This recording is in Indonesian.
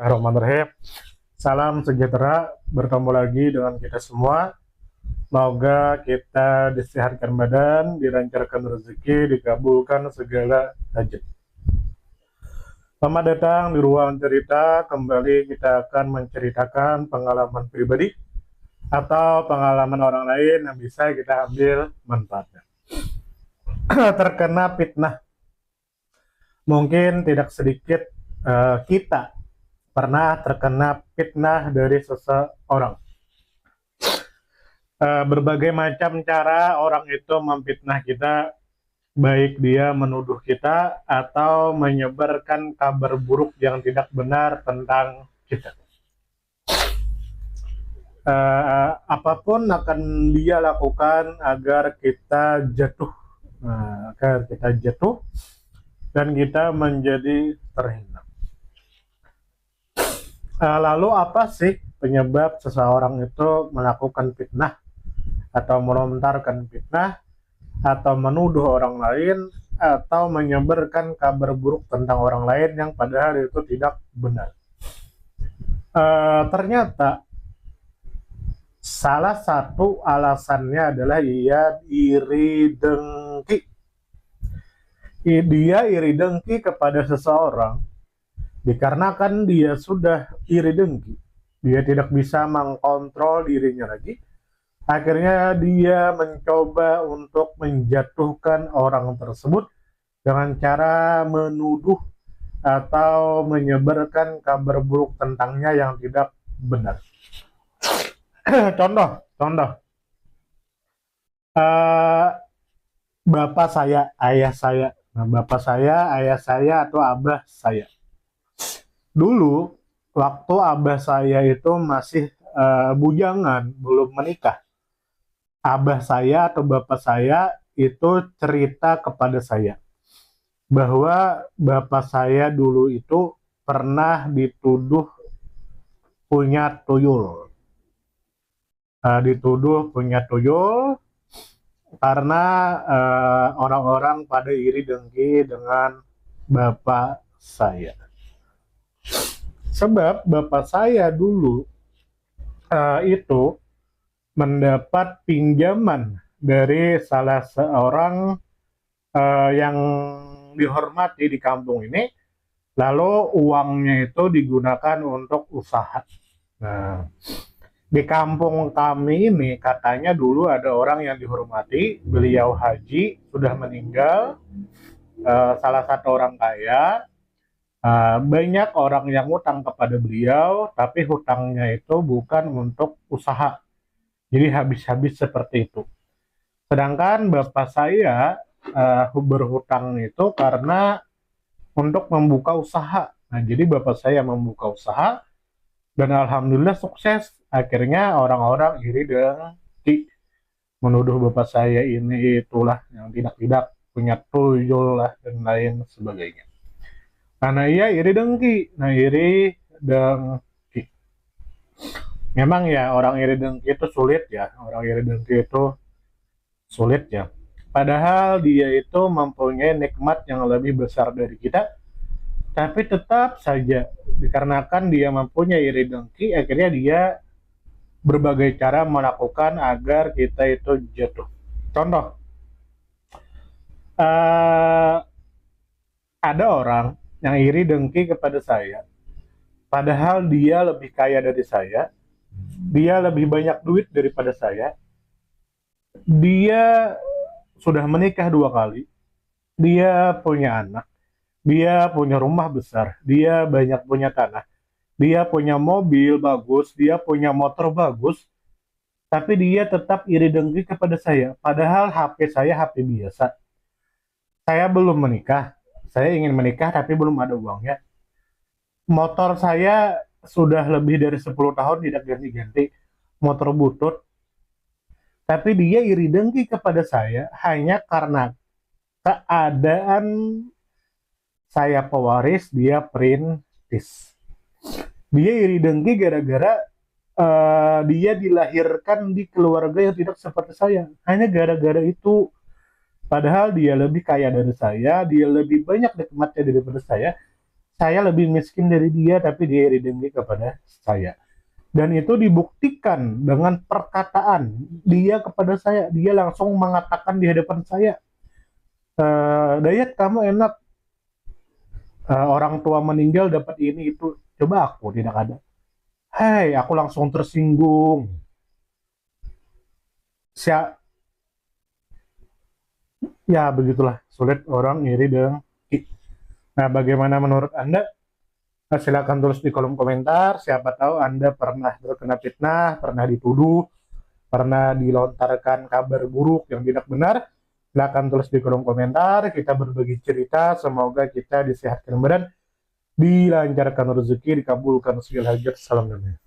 Bismillahirrahmanirrahim. Salam sejahtera, bertemu lagi dengan kita semua. Semoga kita disehatkan badan, dilancarkan rezeki, dikabulkan segala hajat. Selamat datang di ruang cerita. Kembali kita akan menceritakan pengalaman pribadi atau pengalaman orang lain yang bisa kita ambil manfaatnya. Terkena fitnah. Mungkin tidak sedikit kita pernah terkena fitnah dari seseorang. Berbagai macam cara orang itu memfitnah kita, baik dia menuduh kita atau menyebarkan kabar buruk yang tidak benar tentang kita. Apapun akan dia lakukan agar kita jatuh, dan kita menjadi terhina. Lalu apa sih penyebab seseorang itu melakukan fitnah atau melontarkan fitnah atau menuduh orang lain atau menyebarkan kabar buruk tentang orang lain yang padahal itu tidak benar? Ternyata salah satu alasannya adalah ia iri dengki. Dia iri dengki kepada seseorang dikarenakan dia sudah iri dengki. Dia tidak bisa mengkontrol dirinya lagi. Akhirnya dia mencoba untuk menjatuhkan orang tersebut dengan cara menuduh atau menyebarkan kabar buruk tentangnya yang tidak benar. Contoh, bapak saya, ayah saya. Nah, bapak saya, ayah saya, atau abah saya. Dulu, waktu abah saya itu masih bujangan, belum menikah, abah saya atau bapak saya itu cerita kepada saya bahwa bapak saya dulu itu pernah dituduh punya tuyul. Karena orang-orang pada iri dengki dengan bapak saya. Sebab bapak saya dulu itu mendapat pinjaman dari salah seorang yang dihormati di kampung ini, lalu uangnya itu digunakan untuk usaha. Nah, di kampung kami ini katanya dulu ada orang yang dihormati, beliau haji, sudah meninggal, salah satu orang kaya. Banyak orang yang hutang kepada beliau, tapi hutangnya itu bukan untuk usaha. Jadi habis-habis seperti itu. Sedangkan bapak saya berhutang itu karena untuk membuka usaha. Nah, jadi bapak saya membuka usaha dan alhamdulillah sukses. Akhirnya orang-orang iri dengki, menuduh bapak saya ini itulah yang tidak punya tuyul lah dan lain sebagainya. Karena ia iri dengki. Nah, iri dengki. Memang ya orang iri dengki itu sulit ya. Orang iri dengki itu sulit ya. Padahal dia itu mempunyai nikmat yang lebih besar dari kita. Tapi tetap saja dikarenakan dia mempunyai iri dengki, akhirnya dia berbagai cara melakukan agar kita itu jatuh. Contoh, ada orang yang iri dengki kepada saya, padahal dia lebih kaya dari saya, dia lebih banyak duit daripada saya, dia sudah menikah 2 kali, dia punya anak, dia punya rumah besar, dia banyak punya tanah, dia punya mobil bagus, dia punya motor bagus, tapi dia tetap iri dengki kepada saya, padahal HP saya HP biasa. Saya belum menikah, saya ingin menikah tapi belum ada uangnya. Motor saya sudah lebih dari 10 tahun tidak ganti-ganti, motor butut. Tapi dia iri dengki kepada saya hanya karena keadaan saya pewaris, dia perintis. Dia iri dengki gara-gara dia dilahirkan di keluarga yang tidak seperti saya. Hanya gara-gara itu. Padahal dia lebih kaya dari saya, dia lebih banyak nikmatnya daripada saya, saya lebih miskin dari dia, tapi dia iri dengki kepada saya. Dan itu dibuktikan dengan perkataan dia kepada saya. Dia langsung mengatakan di hadapan saya, Dayat kamu enak, orang tua meninggal dapat ini itu. Coba aku tidak ada. Hei, aku langsung tersinggung. Sia, ya begitulah, sulit orang iri dengan. Nah, bagaimana menurut Anda? Silakan tulis di kolom komentar. Siapa tahu Anda pernah terkena fitnah, pernah dituduh, pernah dilontarkan kabar buruk yang tidak benar. Silakan tulis di kolom komentar. Kita berbagi cerita. Semoga kita disehatkan badan, dilancarkan rezeki, dikabulkan segala hajat. Salam damai.